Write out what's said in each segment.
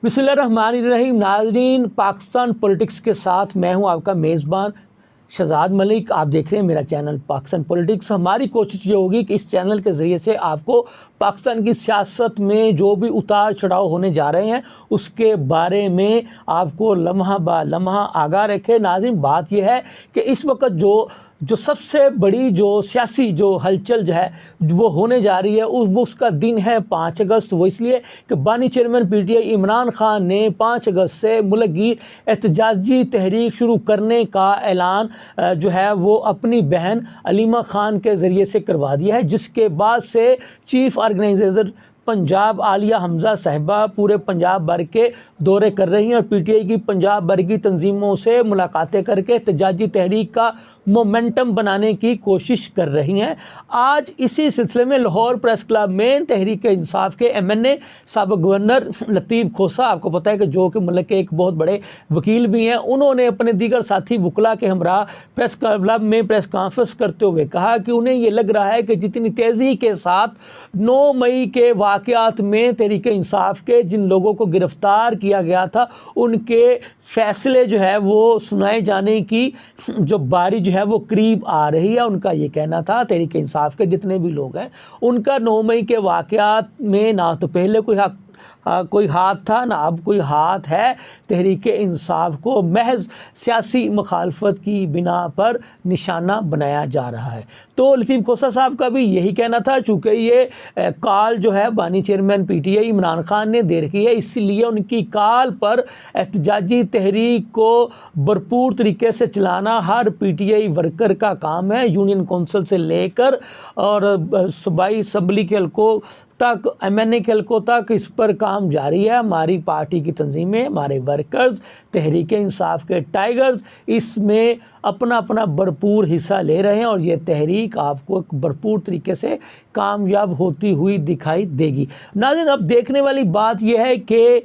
بسم اللہ الرحمن الرحیم۔ ناظرین، پاکستان پولیٹکس کے ساتھ میں ہوں آپ کا میزبان شہزاد ملک۔ آپ دیکھ رہے ہیں میرا چینل پاکستان پولیٹکس۔ ہماری کوشش یہ ہوگی کہ اس چینل کے ذریعے سے آپ کو پاکستان کی سیاست میں جو بھی اتار چڑھاؤ ہونے جا رہے ہیں اس کے بارے میں آپ کو لمحہ با لمحہ آگاہ رکھے۔ ناظرین، بات یہ ہے کہ اس وقت جو سب سے بڑی جو سیاسی جو ہلچل جو ہے وہ ہونے جا رہی ہے وہ اس کا دن ہے 5 اگست۔ وہ اس لیے کہ بانی چیئرمین پی ٹی آئی عمران خان نے 5 اگست سے ملک گیر احتجاجی تحریک شروع کرنے کا اعلان جو ہے وہ اپنی بہن علیمہ خان کے ذریعے سے کروا دیا ہے، جس کے بعد سے چیف آرگنائزر پنجاب عالیہ حمزہ صاحبہ پورے پنجاب بھر کے دورے کر رہی ہیں اور پی ٹی آئی کی پنجاب بھر کی تنظیموں سے ملاقاتیں کر کے احتجاجی تحریک کا مومنٹم بنانے کی کوشش کر رہی ہیں۔ آج اسی سلسلے میں لاہور پریس کلب میں تحریک انصاف کے ایم این اے سابق گورنر لطیف کھوسہ، آپ کو پتہ ہے کہ جو کہ ملک کے ایک بہت بڑے وکیل بھی ہیں، انہوں نے اپنے دیگر ساتھی وکلاء کے ہمراہ پریس کلب میں پریس کانفرنس کرتے ہوئے کہا کہ انہیں یہ لگ رہا ہے کہ جتنی تیزی کے ساتھ 9 مئی کے واقعات میں تحریک انصاف کے جن لوگوں کو گرفتار کیا گیا تھا ان کے فیصلے جو ہے وہ سنائے جانے کی جو باری جو ہے وہ قریب آ رہی ہے۔ ان کا یہ کہنا تھا، تحریک انصاف کے جتنے بھی لوگ ہیں ان کا 9 مئی کے واقعات میں نہ تو پہلے کوئی ہاتھ تھا نہ اب کوئی ہاتھ ہے۔ تحریک انصاف کو محض سیاسی مخالفت کی بنا پر نشانہ بنایا جا رہا ہے۔ تو لطیف کھوسہ صاحب کا بھی یہی کہنا تھا، چونکہ یہ کال جو ہے بانی چیئرمین پی ٹی آئی عمران خان نے دے رکھی ہے، اس لیے ان کی کال پر احتجاجی تحریک کو بھرپور طریقے سے چلانا ہر پی ٹی آئی ورکر کا کام ہے، یونین کونسل سے لے کر اور صوبائی اسمبلی کے حلقوں تک، ایم این اے کے حلقوں تک اس پر کام جاری ہے۔ ہماری پارٹی کی تنظیمیں، ہمارے ورکرز، تحریک انصاف کے ٹائیگرز اس میں اپنا بھرپور حصہ لے رہے ہیں اور یہ تحریک آپ کو بھرپور طریقے سے کامیاب ہوتی ہوئی دکھائی دے گی۔ ناظرین، اب دیکھنے والی بات یہ ہے کہ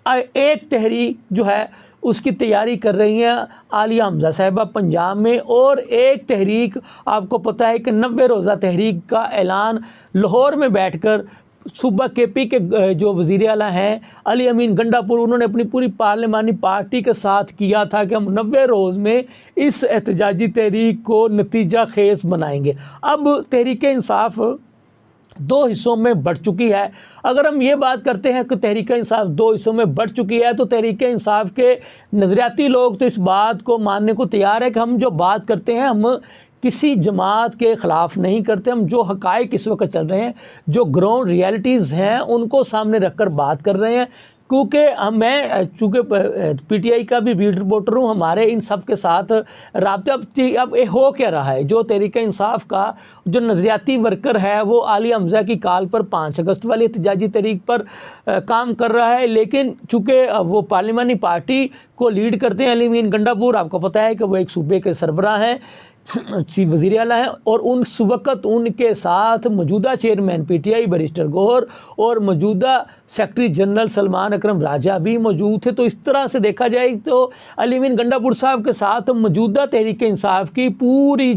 ایک تحریک جو ہے اس کی تیاری کر رہی ہیں عالیہ حمزہ صاحبہ پنجاب میں، اور ایک تحریک آپ کو پتہ ہے کہ 90 روزہ تحریک کا اعلان لاہور میں بیٹھ کر صوبہ کے پی کے جو وزیر اعلیٰ ہیں علی امین گنڈا پور، انہوں نے اپنی پوری پارلیمانی پارٹی کے ساتھ کیا تھا کہ ہم 90 روز میں اس احتجاجی تحریک کو نتیجہ خیز بنائیں گے۔ اب تحریک انصاف 2 حصوں میں بڑھ چکی ہے۔ اگر ہم یہ بات کرتے ہیں کہ تحریک انصاف 2 حصوں میں بڑھ چکی ہے تو تحریک انصاف کے نظریاتی لوگ تو اس بات کو ماننے کو تیار ہے کہ ہم جو بات کرتے ہیں ہم کسی جماعت کے خلاف نہیں کرتے، ہم جو حقائق اس وقت چل رہے ہیں، جو گراؤنڈ ریالٹیز ہیں ان کو سامنے رکھ کر بات کر رہے ہیں۔ چونکہ پی ٹی آئی کا بھی بیٹ رپورٹر ہوں، ہمارے ان سب کے ساتھ رابطہ اب ہو کیا رہا ہے۔ جو تحریک انصاف کا جو نظریاتی ورکر ہے وہ عالیہ حمزہ کی کال پر 5 اگست والی احتجاجی تحریک پر کام کر رہا ہے، لیکن چونکہ وہ پارلیمانی پارٹی کو لیڈ کرتے ہیں علی امین گنڈا پور، آپ کو پتہ ہے کہ وہ ایک صوبے کے سربراہ ہیں، وزیر اعلیٰ ہیں، اور اس وقت ان کے ساتھ موجودہ chairman P T I barrister Gohar اور موجودہ سیکرٹری جنرل سلمان اکرم راجہ بھی موجود تھے۔ تو اس طرح سے دیکھا جائے تو علی امین گنڈا پور صاحب کے ساتھ موجودہ تحریک انصاف کی پوری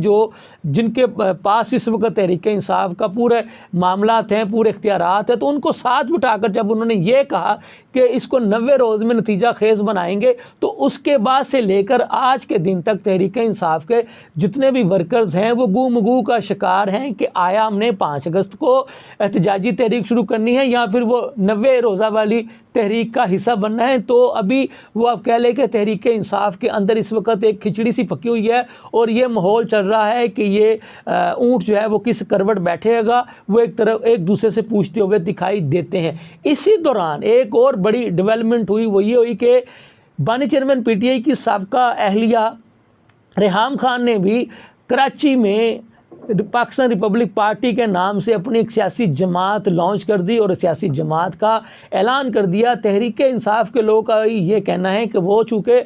جن کے پاس اس وقت تحریک انصاف کا پورے معاملات ہیں، پورے اختیارات ہیں، تو ان کو ساتھ بٹھا کر جب انہوں نے یہ کہا کہ اس کو 90 روز میں نتیجہ خیز بنائیں گے، تو اس کے بعد سے لے کر آج کے دن تک تحریک انصاف کے جتنے بھی ورکرز ہیں وہ گو مگو کا شکار ہیں کہ آیا ہم نے 5 اگست کو احتجاجی تحریک شروع کرنی ہے یا پھر وہ 90 روزہ والی تحریک کا حصہ بننا ہے۔ تو ابھی وہ آپ کہہ لیں کہ تحریک انصاف کے اندر اس وقت ایک کھچڑی سی پکی ہوئی ہے اور یہ ماحول چل رہا ہے کہ یہ اونٹ جو ہے وہ کس کروٹ بیٹھے گا، وہ ایک دوسرے سے پوچھتے ہوئے دکھائی دیتے ہیں۔ اسی دوران ایک اور بڑی ڈیولپمنٹ ہوئی، وہ یہ ہوئی کہ بانی چیئرمین پی ٹی آئی کی سابقہ اہلیہ ریحام خان نے بھی کراچی میں پاکستان ریپبلک پارٹی کے نام سے اپنی ایک سیاسی جماعت لانچ کر دی اور سیاسی جماعت کا اعلان کر دیا۔ تحریک انصاف کے لوگوں کا یہ کہنا ہے کہ وہ چونکہ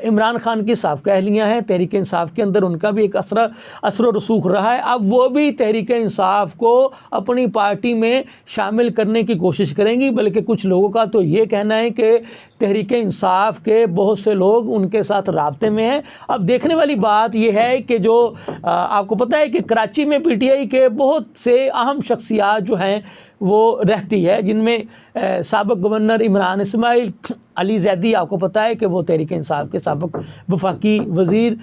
عمران خان کی سابقہ اہلیہ ہیں، تحریک انصاف کے اندر ان کا بھی ایک اثر و رسوخ رہا ہے، اب وہ بھی تحریک انصاف کو اپنی پارٹی میں شامل کرنے کی کوشش کریں گی۔ بلکہ کچھ لوگوں کا تو یہ کہنا ہے کہ تحریک انصاف کے بہت سے لوگ ان کے ساتھ رابطے میں ہیں۔ اب دیکھنے والی بات یہ ہے کہ آپ کو پتہ ہے کہ کراچی میں پی ٹی آئی کے بہت سے اہم شخصیات جو ہیں وہ رہتی ہے، جن میں سابق گورنر عمران اسماعیل، علی زیدی آپ کو پتہ ہے کہ وہ تحریک انصاف کے سابق وفاقی وزیر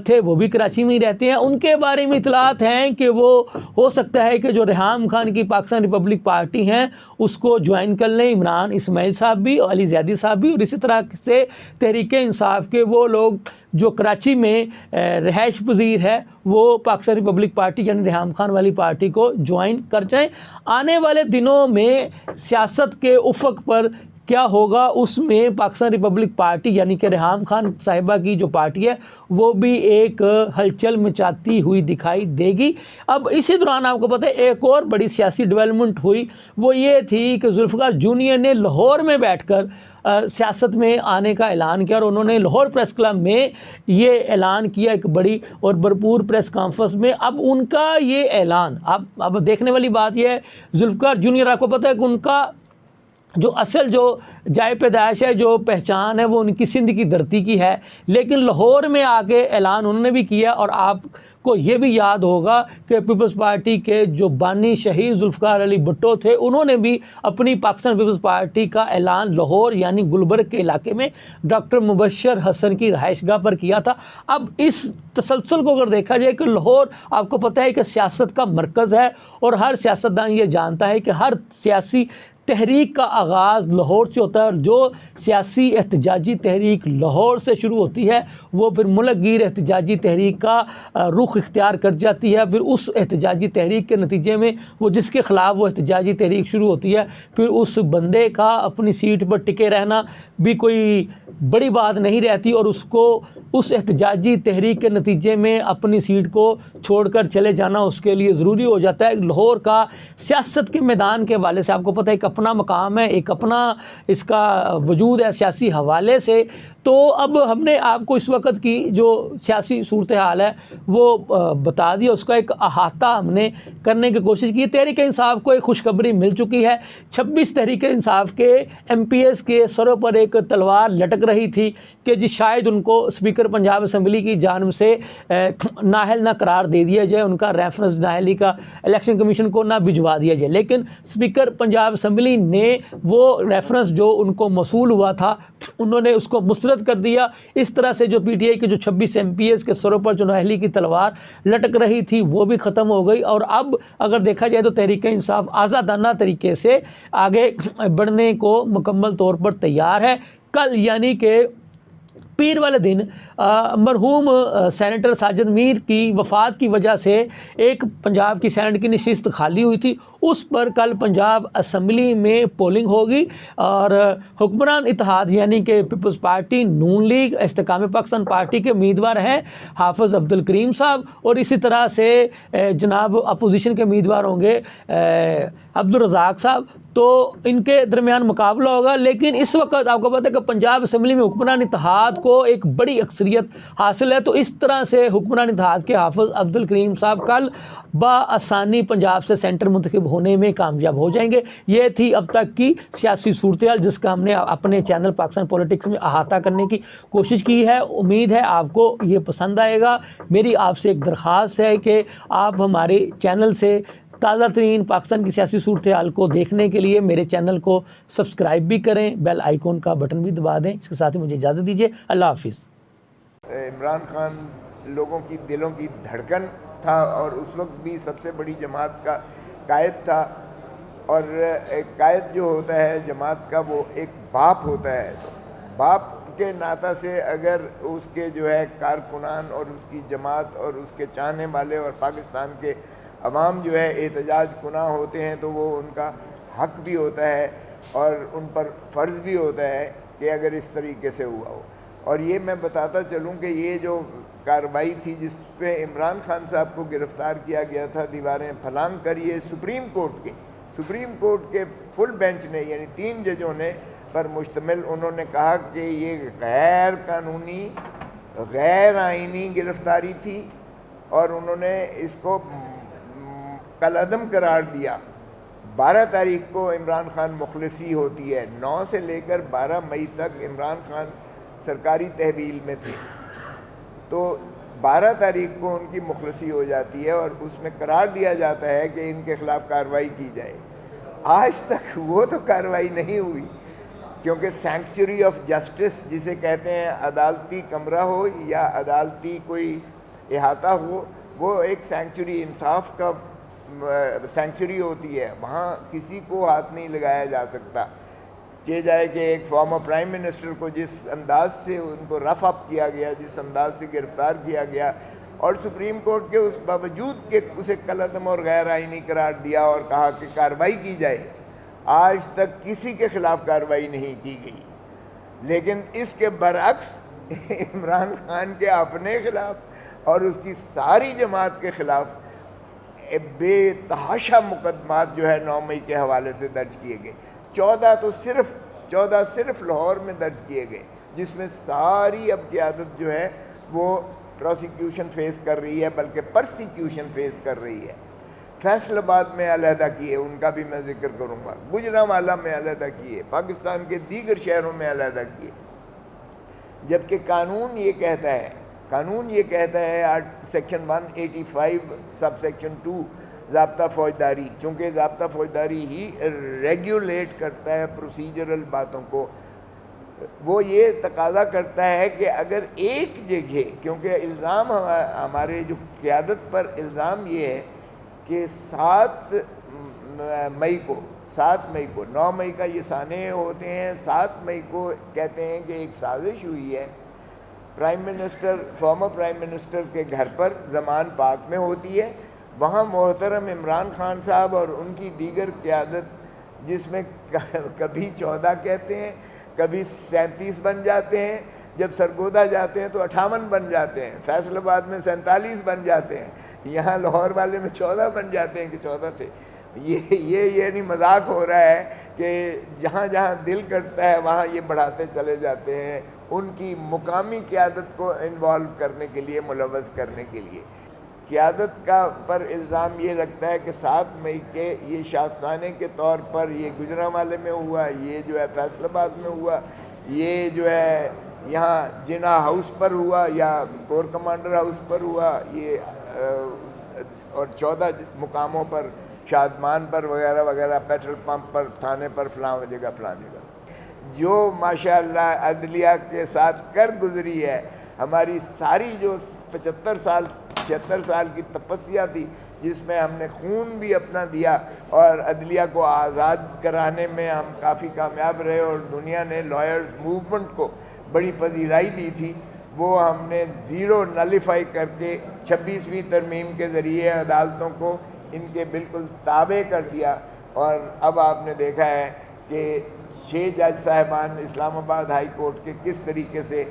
تھے، وہ بھی کراچی میں ہی رہتے ہیں۔ ان کے بارے میں اطلاعات ہیں کہ وہ ہو سکتا ہے کہ جو ریحام خان کی پاکستان ریپبلک پارٹی ہیں اس کو جوائن کر لیں، عمران اسماعیل صاحب بھی اور علی زیدی صاحب بھی، اور اسی طرح سے تحریک انصاف کے وہ لوگ جو کراچی میں رہائش پذیر ہے وہ پاکستان ریپبلک پارٹی یعنی ریحام خان والی پارٹی کو جوائن کر جائیں۔ آنے والے دنوں میں سیاست کے افق پر کیا ہوگا، اس میں پاکستان ریپبلک پارٹی یعنی کہ ریحام خان صاحبہ کی جو پارٹی ہے وہ بھی ایک ہلچل مچاتی ہوئی دکھائی دے گی۔ اب اسی دوران آپ کو پتہ ہے ایک اور بڑی سیاسی ڈیولپمنٹ ہوئی، وہ یہ تھی کہ ذوالفقار جونیئر نے لاہور میں بیٹھ کر سیاست میں آنے کا اعلان کیا، اور انہوں نے لاہور پریس کلب میں یہ اعلان کیا ایک بڑی اور بھرپور پریس کانفرنس میں۔ اب ان کا یہ اعلان اب دیکھنے والی بات یہ ہے، ذوالفقار جونیئر آپ کو پتہ ہے کہ ان کا جو اصل جو جائے پیدائش ہے، جو پہچان ہے، وہ ان کی سندھ کی دھرتی کی ہے، لیکن لاہور میں آ کے اعلان انہوں نے بھی کیا۔ اور آپ کو یہ بھی یاد ہوگا کہ پیپلز پارٹی کے جو بانی شہید ذوالفقار علی بھٹو تھے، انہوں نے بھی اپنی پاکستان پیپلز پارٹی کا اعلان لاہور یعنی گلبرگ کے علاقے میں ڈاکٹر مبشر حسن کی رہائش گاہ پر کیا تھا۔ اب اس تسلسل کو اگر دیکھا جائے کہ لاہور آپ کو پتہ ہے کہ سیاست کا مرکز ہے، اور ہر سیاستدان یہ جانتا ہے کہ ہر سیاسی تحریک کا آغاز لاہور سے ہوتا ہے، اور جو سیاسی احتجاجی تحریک لاہور سے شروع ہوتی ہے وہ پھر ملک گیر احتجاجی تحریک کا رخ اختیار کر جاتی ہے۔ پھر اس احتجاجی تحریک کے نتیجے میں وہ جس کے خلاف وہ احتجاجی تحریک شروع ہوتی ہے، پھر اس بندے کا اپنی سیٹ پر ٹکے رہنا بھی کوئی بڑی بات نہیں رہتی، اور اس کو اس احتجاجی تحریک کے نتیجے میں اپنی سیٹ کو چھوڑ کر چلے جانا اس کے لیے ضروری ہو جاتا ہے۔ لاہور کا سیاست کے میدان کے حوالے سے آپ کو پتہ ہے ایک اپنا مقام ہے، ایک اپنا اس کا وجود ہے سیاسی حوالے سے۔ تو اب ہم نے آپ کو اس وقت کی جو سیاسی صورتحال ہے وہ بتا دیا، اس کا ایک احاطہ ہم نے کرنے کی کوشش کی۔ تحریک انصاف کو ایک خوشخبری مل چکی ہے، 26 تحریک انصاف کے ایم پی ایس کے سروں پر ایک تلوار لٹک رہی تھی کہ جی شاید ان کو اسپیکر پنجاب اسمبلی کی جانب سے نااہل نہ قرار دے دیا جائے، ان کا ریفرنس نااہلی کا الیکشن کمیشن کو نہ بھجوا دیا جائے، لیکن اسپیکر پنجاب اسمبلی نے وہ ریفرنس جو ان کو موصول ہوا تھا انہوں نے اس کو مسترد کر دیا۔ اس طرح سے جو پی ٹی آئی کے جو 26 ایم پی ایس کے سروں پر جو نااہلی کی تلوار لٹک رہی تھی وہ بھی ختم ہو گئی، اور اب اگر دیکھا جائے تو تحریک انصاف آزادانہ طریقے سے آگے بڑھنے کو مکمل طور پر تیار ہے۔ کل یعنی کہ پیر والے دن مرحوم سینیٹر ساجد میر کی وفات کی وجہ سے ایک پنجاب کی سینٹ کی نشست خالی ہوئی تھی، اس پر کل پنجاب اسمبلی میں پولنگ ہوگی، اور حکمران اتحاد یعنی کہ پیپلز پارٹی، نون لیگ، استحکام پاکستان پارٹی کے امیدوار ہیں حافظ عبدالکریم صاحب، اور اسی طرح سے جناب اپوزیشن کے امیدوار ہوں گے عبدالرزاق صاحب۔ تو ان کے درمیان مقابلہ ہوگا، لیکن اس وقت آپ کو پتہ ہے کہ پنجاب اسمبلی میں حکمران اتحاد کو ایک بڑی اکثریت حاصل ہے، تو اس طرح سے حکمران اتحاد کے حافظ عبدالکریم صاحب کل بآسانی پنجاب سے سینٹر منتخب ہونے میں کامیاب ہو جائیں گے۔ یہ تھی اب تک کی سیاسی صورتحال جس کا ہم نے اپنے چینل پاکستان پولیٹکس میں احاطہ کرنے کی کوشش کی ہے۔ امید ہے آپ کو یہ پسند آئے گا۔ میری آپ سے ایک درخواست ہے کہ آپ ہمارے چینل سے تازہ ترین پاکستان کی سیاسی صورتحال کو دیکھنے کے لیے میرے چینل کو سبسکرائب بھی کریں، بیل آئیکن کا بٹن بھی دبا دیں۔ اس کے ساتھ ہی مجھے اجازت دیجیے، اللہ حافظ۔ عمران خان لوگوں کی دلوں کی دھڑکن تھا، اور اس وقت بھی سب سے بڑی جماعت کا قائد تھا، اور ایک قائد جو ہوتا ہے جماعت کا وہ ایک باپ ہوتا ہے، تو باپ کے ناطہ سے اگر اس کے جو ہے کارکنان اور اس کی جماعت اور اس کے چاہنے والے اور پاکستان کے عوام جو ہے احتجاج کناں ہوتے ہیں تو وہ ان کا حق بھی ہوتا ہے اور ان پر فرض بھی ہوتا ہے کہ اگر اس طریقے سے ہوا ہو۔ اور یہ میں بتاتا چلوں کہ یہ جو کارروائی تھی جس پہ عمران خان صاحب کو گرفتار کیا گیا تھا دیواریں پھلانگ کر، یہ سپریم کورٹ کے فل بینچ نے یعنی 3 ججوں نے پر مشتمل، انہوں نے کہا کہ یہ غیر قانونی غیر آئینی گرفتاری تھی، اور انہوں نے اس کو کالعدم قرار دیا۔ 12 تاریخ کو عمران خان مخلصی ہوتی ہے، 9 سے لے کر 12 مئی تک عمران خان سرکاری تحویل میں تھے، تو 12 تاریخ کو ان کی مخلصی ہو جاتی ہے، اور اس میں قرار دیا جاتا ہے کہ ان کے خلاف کارروائی کی جائے۔ آج تک وہ تو کارروائی نہیں ہوئی، کیونکہ سینکچری آف جسٹس جسے کہتے ہیں، عدالتی کمرہ ہو یا عدالتی کوئی احاطہ ہو، وہ ایک سینکچری انصاف کا سینکچری ہوتی ہے، وہاں کسی کو ہاتھ نہیں لگایا جا سکتا۔ چاہے جائے کہ ایک فارمر پرائم منسٹر کو جس انداز سے ان کو رف اپ کیا گیا، جس انداز سے گرفتار کیا گیا، اور سپریم کورٹ کے اس باوجود کہ اسے کالعدم اور غیر آئینی قرار دیا اور کہا کہ کارروائی کی جائے، آج تک کسی کے خلاف کارروائی نہیں کی گئی۔ لیکن اس کے برعکس عمران خان کے اپنے خلاف اور اس کی ساری جماعت کے خلاف بے تحاشا مقدمات جو ہے 9 مئی کے حوالے سے درج کیے گئے۔ 14 صرف لاہور میں درج کیے گئے، جس میں ساری اب قیادت جو ہے وہ پروسیکیوشن فیس کر رہی ہے، بلکہ پرسیکیوشن فیس کر رہی ہے۔ فیصل آباد میں علیحدہ کیے، ان کا بھی میں ذکر کروں گا، گوجرانوالہ میں علیحدہ کیے، پاکستان کے دیگر شہروں میں علیحدہ کیے، جبکہ قانون یہ کہتا ہے سیکشن 185 سب سیکشن 2 ضابطہ فوجداری، چونکہ ضابطہ فوجداری ہی ریگولیٹ کرتا ہے پروسیجرل باتوں کو، وہ یہ تقاضا کرتا ہے کہ اگر ایک جگہ، کیونکہ الزام ہمارے جو قیادت پر الزام یہ ہے کہ 7 مئی کو 9 مئی کا یہ سانحے ہوتے ہیں، 7 مئی کو کہتے ہیں کہ ایک سازش ہوئی ہے فارمر پرائم منسٹر کے گھر پر زمان پاک میں ہوتی ہے، وہاں محترم عمران خان صاحب اور ان کی دیگر قیادت، جس میں کبھی 14 کہتے ہیں، کبھی 37 بن جاتے ہیں، جب سرگودا جاتے ہیں تو 58 بن جاتے ہیں، فیصل آباد میں 47 بن جاتے ہیں، یہاں لاہور والے میں 14 بن جاتے ہیں کہ 14 تھے۔ یہ نہیں مذاق ہو رہا ہے کہ جہاں جہاں دل کرتا ہے وہاں یہ بڑھاتے چلے جاتے ہیں، ان کی مقامی قیادت کو انوالو کرنے کے لیے، ملوث کرنے کے لیے۔ قیادت کا پر الزام یہ لگتا ہے کہ 7 مئی کے یہ شاخسانے کے طور پر یہ گوجرانوالے میں ہوا، یہ جو ہے فیصل آباد میں ہوا، یہ جو ہے یہاں جناح ہاؤس پر ہوا یا کور کمانڈر ہاؤس پر ہوا، یہ اور 14 مقاموں پر، شادمان پر وغیرہ وغیرہ، پیٹرول پمپ پر، تھانے پر، فلاں جگہ جو ماشاءاللہ عدلیہ کے ساتھ کر گزری ہے۔ ہماری ساری جو 76 سال کی تپسیا تھی، جس میں ہم نے خون بھی اپنا دیا اور عدلیہ کو آزاد کرانے میں ہم کافی کامیاب رہے، اور دنیا نے لائرز موومنٹ کو بڑی پذیرائی دی تھی، وہ ہم نے زیرو نلیفائی کر کے 26ویں ترمیم کے ذریعے عدالتوں کو ان کے بالکل تابع کر دیا۔ اور اب آپ نے دیکھا ہے کہ 6 جج صاحبان اسلام آباد ہائی کورٹ کے کس طریقے سے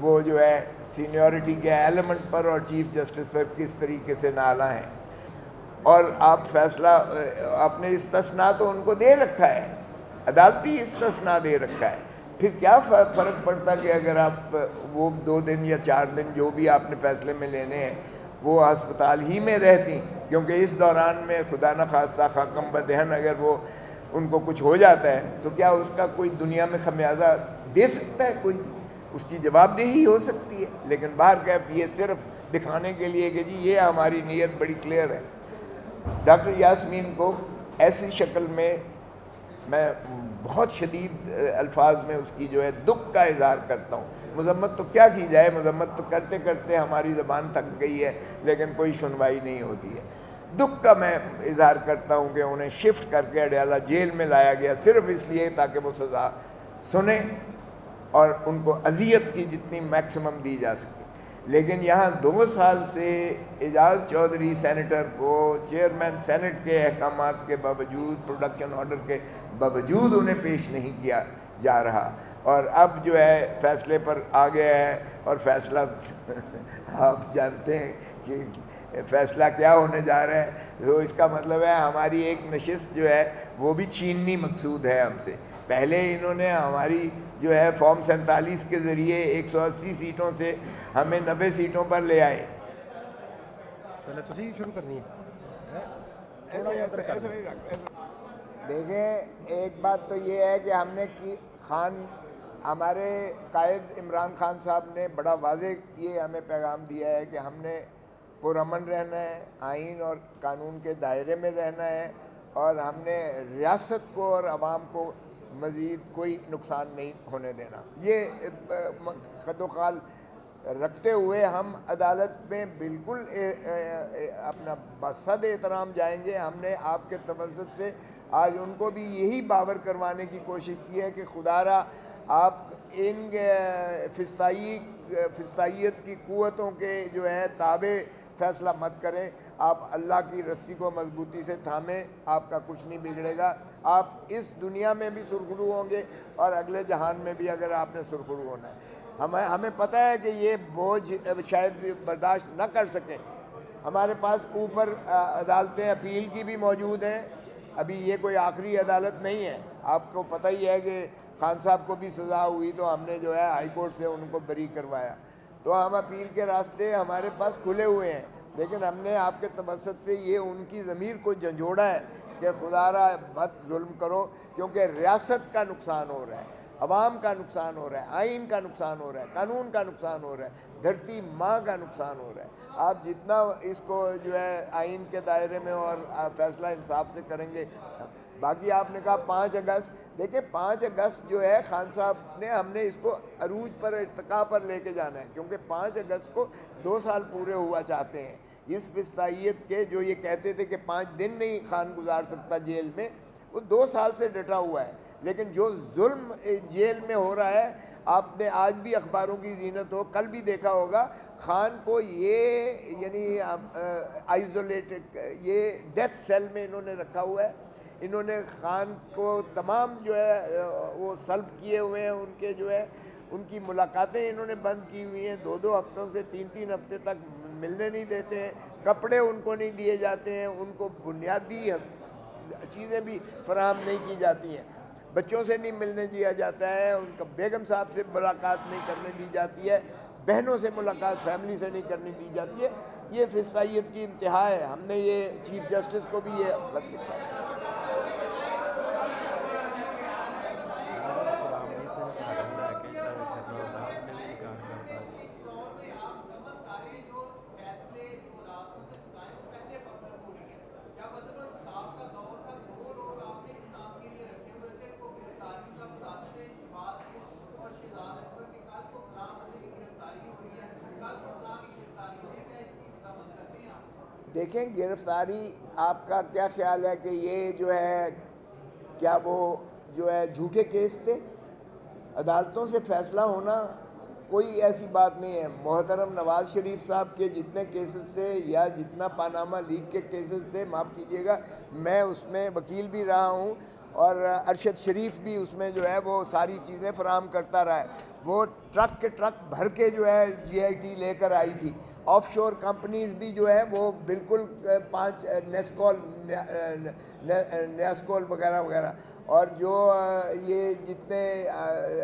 وہ جو ہے سینیورٹی کے ایلیمنٹ پر اور چیف جسٹس پر کس طریقے سے نالا ہیں، اور آپ فیصلہ اپنے استثناء تو ان کو دے رکھا ہے، عدالتی استثناء دے رکھا ہے، پھر کیا فرق پڑتا کہ اگر آپ وہ 2 دن یا 4 دن جو بھی آپ نے فیصلے میں لینے ہیں وہ ہسپتال ہی میں رہتی، کیونکہ اس دوران میں خدا نخواستہ خاکم بدہن اگر وہ ان کو کچھ ہو جاتا ہے تو کیا اس کا کوئی دنیا میں خمیازہ دے سکتا ہے؟ کوئی اس کی جواب دہی ہو سکتی ہے، لیکن بہرکیف یہ صرف دکھانے کے لیے کہ جی یہ ہماری نیت بڑی کلیئر ہے۔ ڈاکٹر یاسمین کو ایسی شکل میں بہت شدید الفاظ میں اس کی جو ہے دکھ کا اظہار کرتا ہوں۔ مذمت تو کیا کی جائے، مذمت تو کرتے کرتے ہماری زبان تھک گئی ہے، لیکن کوئی سنوائی نہیں ہوتی ہے۔ دکھ کا میں اظہار کرتا ہوں کہ انہیں شفٹ کر کے اڈیالہ جیل میں لایا گیا صرف اس لیے تاکہ وہ سزا سنیں اور ان کو اذیت کی جتنی میکسیمم دی جا سکے۔ لیکن یہاں 2 سال سے اعجاز چودھری سینیٹر کو چیئرمین سینٹ کے احکامات کے باوجود، پروڈکشن آرڈر کے باوجود انہیں پیش نہیں کیا جا رہا، اور اب جو ہے فیصلے پر آ گیا ہے، اور فیصلہ آپ جانتے ہیں کہ فیصلہ کیا ہونے جا رہا ہے۔ تو اس کا مطلب ہے ہماری ایک نشست جو ہے وہ بھی چھیننی مقصود ہے ہم سے۔ پہلے انہوں نے ہماری جو ہے فارم 47 کے ذریعے 180 سیٹوں سے ہمیں 90 سیٹوں پر لے آئے۔ پہلے تسی شروع کرنی ہے۔ دیکھیں، ایک بات تو یہ ہے کہ ہم نے ہمارے قائد عمران خان صاحب نے بڑا واضح یہ ہمیں پیغام دیا ہے کہ ہم نے پرامن رہنا ہے، آئین اور قانون کے دائرے میں رہنا ہے، اور ہم نے ریاست کو اور عوام کو مزید کوئی نقصان نہیں ہونے دینا. یہ خد و خال رکھتے ہوئے ہم عدالت میں بالکل اپنا بصد احترام جائیں گے. ہم نے آپ کے توسط سے آج ان کو بھی یہی باور کروانے کی کوشش کی ہے کہ خدا را آپ ان فضائیت کی قوتوں کے جو ہے تابع فیصلہ مت کریں. آپ اللہ کی رسی کو مضبوطی سے تھامیں, آپ کا کچھ نہیں بگڑے گا. آپ اس دنیا میں بھی سرخرو ہوں گے اور اگلے جہان میں بھی اگر آپ نے سرخرو ہونا ہے. ہمیں پتہ ہے کہ یہ بوجھ شاید برداشت نہ کر سکیں. ہمارے پاس اوپر عدالتیں اپیل کی بھی موجود ہیں. ابھی یہ کوئی آخری عدالت نہیں ہے. آپ کو پتہ ہی ہے کہ خان صاحب کو بھی سزا ہوئی تو ہم نے جو ہے ہائی کورٹ سے ان کو بری کروایا. تو ہم اپیل کے راستے ہمارے پاس کھلے ہوئے ہیں. لیکن ہم نے آپ کے توسط سے یہ ان کی ضمیر کو جھنجھوڑا ہے کہ خدا را مت ظلم کرو, کیونکہ ریاست کا نقصان ہو رہا ہے, عوام کا نقصان ہو رہا ہے, آئین کا نقصان ہو رہا ہے, قانون کا نقصان ہو رہا ہے, دھرتی ماں کا نقصان ہو رہا ہے. آپ جتنا اس کو جو ہے آئین کے دائرے میں اور فیصلہ انصاف سے کریں گے. باقی آپ نے کہا 5 اگست, دیکھیں 5 اگست جو ہے خان صاحب نے, ہم نے اس کو عروج پر ارتقاء پر لے کے جانا ہے, کیونکہ 5 اگست کو 2 سال پورے ہوا چاہتے ہیں. اس فضائیت کے جو یہ کہتے تھے کہ 5 دن نہیں خان گزار سکتا جیل میں, وہ 2 سال سے ڈٹا ہوا ہے. لیکن جو ظلم جیل میں ہو رہا ہے, آپ نے آج بھی اخباروں کی زینت ہو, کل بھی دیکھا ہوگا, خان کو یہ یعنی آئزولیٹڈ یہ ڈیتھ سیل میں انہوں نے رکھا ہوا ہے. انہوں نے خان کو تمام جو ہے وہ سلب کیے ہوئے ہیں. ان کے جو ہے ان کی ملاقاتیں انہوں نے بند کی ہوئی ہیں. 2 ہفتوں سے 3 ہفتے تک ملنے نہیں دیتے ہیں. کپڑے ان کو نہیں دیے جاتے ہیں. ان کو بنیادی چیزیں بھی فراہم نہیں کی جاتی ہیں. بچوں سے نہیں ملنے دیا جاتا ہے. ان کا بیگم صاحب سے ملاقات نہیں کرنے دی جاتی ہے. بہنوں سے ملاقات فیملی سے نہیں کرنے دی جاتی ہے. یہ فضائیت کی انتہا ہے. ہم نے یہ چیف جسٹس کو بھی یہ خط لکھا ہے. دیکھیں گرفتاری آپ کا کیا خیال ہے کہ یہ جو ہے کیا وہ جو ہے جھوٹے کیس تھے؟ عدالتوں سے فیصلہ ہونا کوئی ایسی بات نہیں ہے. محترم نواز شریف صاحب کے جتنے کیسز تھے یا جتنا پاناما لیک کے کیسز تھے, معاف کیجیے گا میں اس میں وکیل بھی رہا ہوں, اور ارشد شریف بھی اس میں جو ہے وہ ساری چیزیں فراہم کرتا رہا ہے. وہ ٹرک کے ٹرک بھر کے جو ہے جی آئی ٹی لے کر آئی تھی. آف شور کمپنیز بھی جو ہے وہ بالکل 5 نیسکول وغیرہ وغیرہ, اور جو یہ جتنے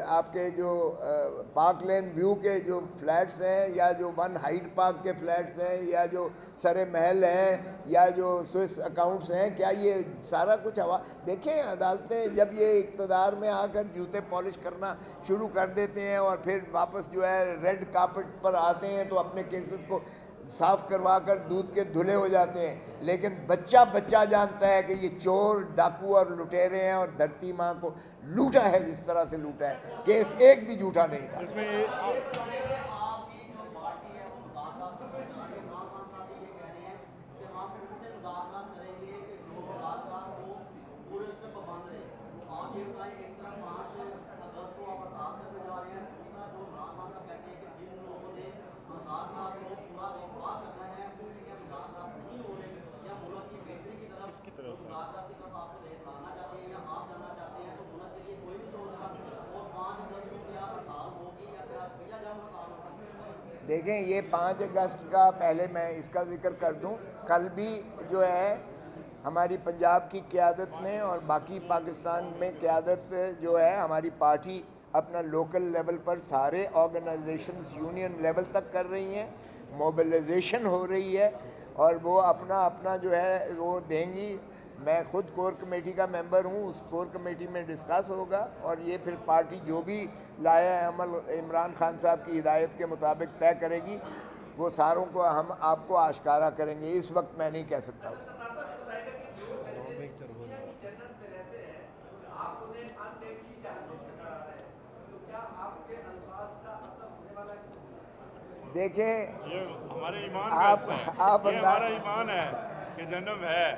آپ کے جو پارک لین ویو کے جو فلیٹس ہیں, یا جو 1 ہائیڈ پارک کے فلیٹس ہیں, یا جو سر محل ہیں, یا جو سوئس اکاؤنٹس ہیں, کیا یہ سارا کچھ دیکھیں عدالتیں جب یہ اقتدار میں آ کر جوتے پالش کرنا شروع کر دیتے ہیں اور پھر واپس جو ہے ریڈ کارپٹ پر آتے ہیں تو اپنے کیسز کو صاف کروا کر دودھ کے دھلے ہو جاتے ہیں. لیکن بچہ جانتا ہے کہ یہ چور, ڈاکو اور لٹیرے ہیں, اور دھرتی ماں کو لوٹا ہے جس طرح سے لوٹا ہے. کیس ایک بھی جھوٹا نہیں تھا. دیکھیں یہ 5 اگست کا, پہلے میں اس کا ذکر کر دوں, کل بھی جو ہے ہماری پنجاب کی قیادت نے اور باقی پاکستان میں قیادت جو ہے ہماری پارٹی اپنا لوکل لیول پر سارے آرگنائزیشنز یونین لیول تک کر رہی ہیں. موبلائزیشن ہو رہی ہے اور وہ اپنا جو ہے وہ دیں گی. میں خود کور کمیٹی کا ممبر ہوں, اس کور کمیٹی میں ڈسکس ہوگا اور یہ پھر پارٹی جو بھی لایا عمل عمران خان صاحب کی ہدایت کے مطابق طے کرے گی, وہ ساروں کو ہم آپ کو آشکارا کریں گے. اس وقت میں نہیں کہہ سکتا. دیکھیں یہ ہمارے ایمان آپ کا حصہ ہے، آپ یہ ہمارا ایمان ہے کہ جنم ہے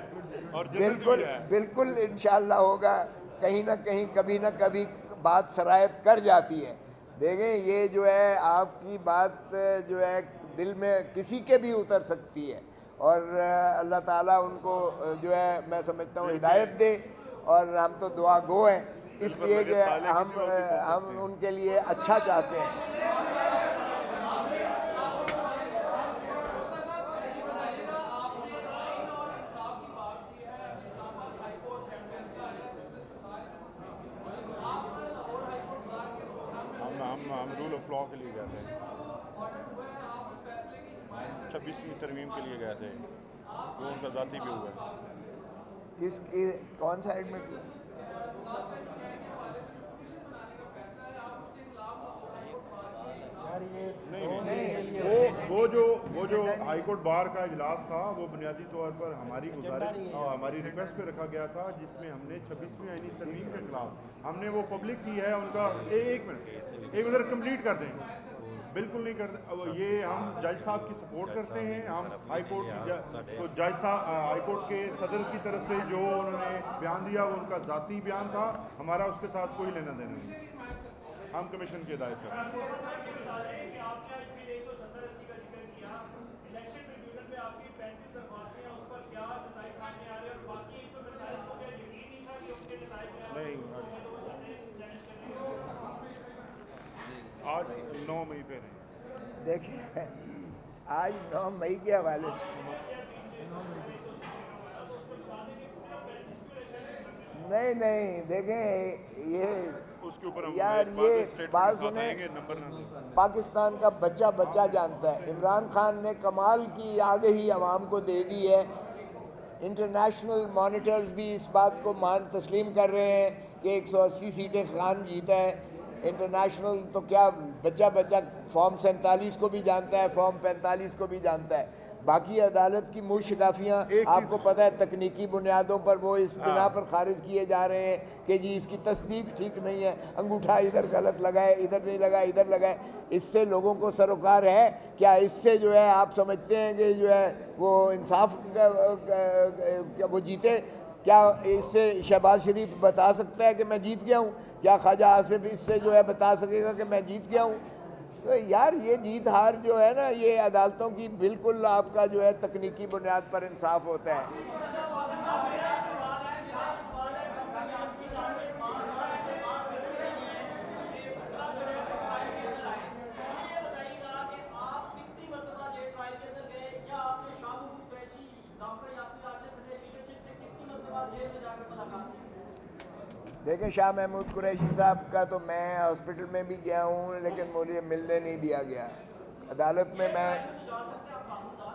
اور جنت بالکل بھی ہے۔ بالکل انشاءاللہ ہوگا، کہیں نہ کہیں کبھی نہ کبھی بات سرایت کر جاتی ہے۔ دیکھیں یہ جو ہے آپ کی بات جو ہے دل میں کسی کے بھی اتر سکتی ہے، اور اللہ تعالیٰ ان کو جو ہے میں سمجھتا ہوں ہدایت دے، اور ہم تو دعا گو ہیں اس لیے کہ ہم ان کے لیے اچھا چاہتے ہیں۔ ہم رول آف لا کے لیے گئے تھے، 26ویں ترمیم کے لیے گئے تھے، جو ان کا ذاتی بھی ہوا ہے۔ کس کی کون سا ایڈمٹ؟ وہ جو ہائی کورٹ بار کا اجلاس تھا وہ بنیادی طور پر ہماری گزارش اور ہماری ریکویسٹ پہ رکھا گیا تھا، جس میں ہم نے 26ویں آئینی ترمیم کے خلاف ہم نے وہ پبلک کی ہے ان کا۔ ایک منٹ ایک ادھر کمپلیٹ کر دیں، بالکل نہیں کرتے۔ یہ ہم جج صاحب کی سپورٹ کرتے ہیں، ہم ہائی کورٹ تو جج صاحب ہائی کورٹ کے صدر کی طرف سے جو انہوں نے بیان دیا وہ ان کا ذاتی بیان تھا، ہمارا اس کے ساتھ کوئی لینا دینا نہیں، ہم کمیشن کی ہدایت سے۔ نہیں آج 9 مئی پہ نہیں۔ دیکھیں آج 9 مئی کے حوالے سے نہیں دیکھیں یار یہ بات سنیں، پاکستان کا بچہ جانتا ہے، عمران خان نے کمال کی آگہی عوام کو دے دی ہے۔ انٹرنیشنل مانیٹرز بھی اس بات کو تسلیم کر رہے ہیں کہ 180 سیٹیں خان جیتا ہے۔ انٹرنیشنل تو کیا بچہ فارم 47 کو بھی جانتا ہے، فارم 45 کو بھی جانتا ہے۔ باقی عدالت کی منہ شکافیاں آپ کو پتہ ہے تکنیکی بنیادوں پر وہ اس بنا پر خارج کیے جا رہے ہیں کہ جی اس کی تصدیق ٹھیک نہیں ہے، انگوٹھا ادھر غلط لگائے، ادھر نہیں لگائے، ادھر لگائے۔ اس سے لوگوں کو سروکار ہے کیا؟ اس سے جو ہے آپ سمجھتے ہیں کہ جو ہے وہ انصاف وہ جیتے؟ کیا اس سے شہباز شریف بتا سکتا ہے کہ میں جیت گیا ہوں؟ کیا خواجہ آصف اس سے جو ہے بتا سکے گا کہ میں جیت گیا ہوں؟ تو یار یہ جیت ہار جو ہے نا یہ عدالتوں کی بالکل آپ کا جو ہے تکنیکی بنیاد پر انصاف ہوتا ہے۔ دیکھیں شاہ محمود قریشی صاحب کا تو میں ہاسپٹل میں بھی گیا ہوں لیکن مجھے ملنے نہیں دیا گیا۔ عدالت میں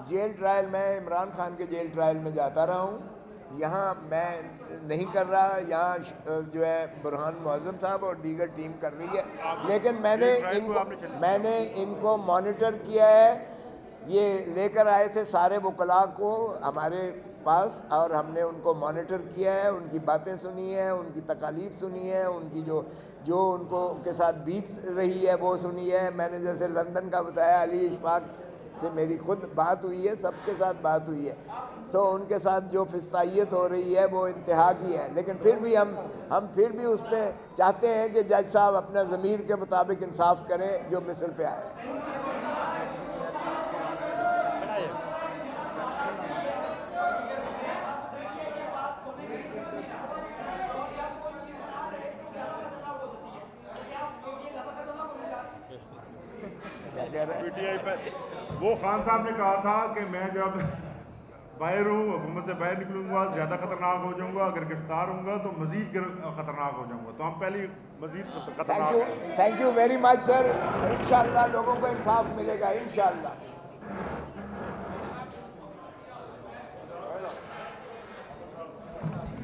جیل ٹرائل میں عمران خان کے جیل ٹرائل میں جاتا رہا ہوں، یہاں میں نہیں کر رہا، یہاں جو ہے برہان معظم صاحب اور دیگر ٹیم کر رہی ہے، لیکن میں نے ان کو مانیٹر کیا ہے۔ یہ لے کر آئے تھے سارے وکلاء کو ہمارے پاس اور ہم نے ان کو مانیٹر کیا ہے، ان کی باتیں سنی ہیں، ان کی تکالیف سنی ہے، ان کی جو ان کو کے ساتھ بیت رہی ہے وہ سنی ہے۔ میں نے جیسے لندن کا بتایا، علی اشفاق سے میری خود بات ہوئی ہے، سب کے ساتھ بات ہوئی ہے، سو ان کے ساتھ جو فستائیت ہو رہی ہے وہ انتہا کی ہے، لیکن پھر بھی ہم پھر بھی اس میں چاہتے ہیں کہ جج صاحب اپنا ضمیر کے مطابق انصاف کریں جو مثل پہ آئے۔ وہ خان صاحب نے کہا تھا کہ میں جب باہر ہوں حکومت سے باہر نکلوں گا زیادہ خطرناک ہو جاؤں گا، اگر گرفتار ہوں گا تو مزید خطرناک ہو جاؤں گا، تو ہم پہلی مزید خطرناک۔ تھینک یو ویری مچ سر، انشاءاللہ لوگوں کو انصاف ملے گا انشاءاللہ۔